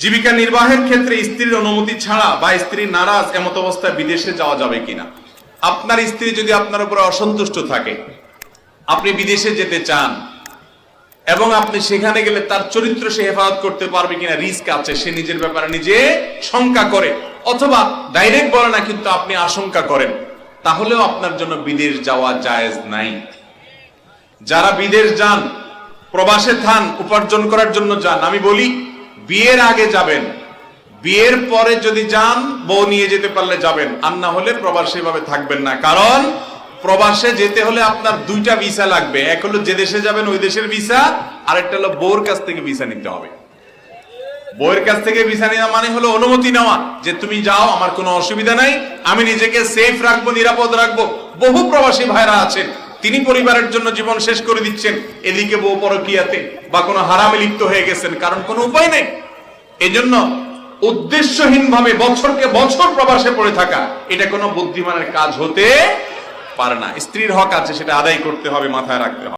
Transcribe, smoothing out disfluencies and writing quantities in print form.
জীবিকা নির্বাহের ক্ষেত্রে স্ত্রীর অনুমতি ছাড়া বা স্ত্রী নারাজ এমত অবস্থায় বিদেশে যাওয়া যাবে কিনা? আপনার স্ত্রী যদি আপনার উপরে অসন্তুষ্ট থাকে, আপনি বিদেশে যেতে চান এবং আপনি সেখানে গেলে তার চরিত্র সে হেফাজত করতে পারবে কিনা রিস্ক আছে, সে নিজের ব্যাপারে নিজে শঙ্কা করে, অথবা ডাইরেক্ট বলে না কিন্তু আপনি আশঙ্কা করেন, তাহলেও আপনার জন্য বিদেশ যাওয়া জায়েজ নাই। যারা বিদেশ যান, প্রবাসে থান, উপার্জন করার জন্য যান, আমি বলি বিয়ের আগে যাবেন, বিয়ের পরে যদি যান বউ নিয়ে যেতে পারলে যাবেন, আর না হলে প্রবাসী ভাবে থাকবেন না। কারণ প্রবাসে যেতে হলে আপনার দুইটা ভিসা লাগবে, এক হলো যে দেশে যাবেন ওই দেশের ভিসা, আর একটা হলো বউর কাছ থেকে ভিসা নিতে হবে। বউয়ের কাছ থেকে ভিসা নেওয়া মানে হলো অনুমতি নেওয়া যে তুমি যাও, আমার কোনো অসুবিধা নাই, আমি নিজেকে সেফ রাখবো, নিরাপদ রাখবো। বহু প্রবাসী ভাইরা আছেন, তিনি পরিবারের জন্য জীবন শেষ করে দিচ্ছেন, এদিকে বউ পরকীয়াতে বা কোনো হারামে লিপ্ত হয়ে গেছেন, কারণ কোনো উপায় নেই। এজন্য উদ্দেশ্যহীন ভাবে বছরকে বছর প্রবাসে পড়ে থাকা, এটা কোনো বুদ্ধিমানের কাজ হতে পারে না। স্ত্রীর হক আছে, সেটা আদায় করতে হবে, মাথায় রাখতে হবে।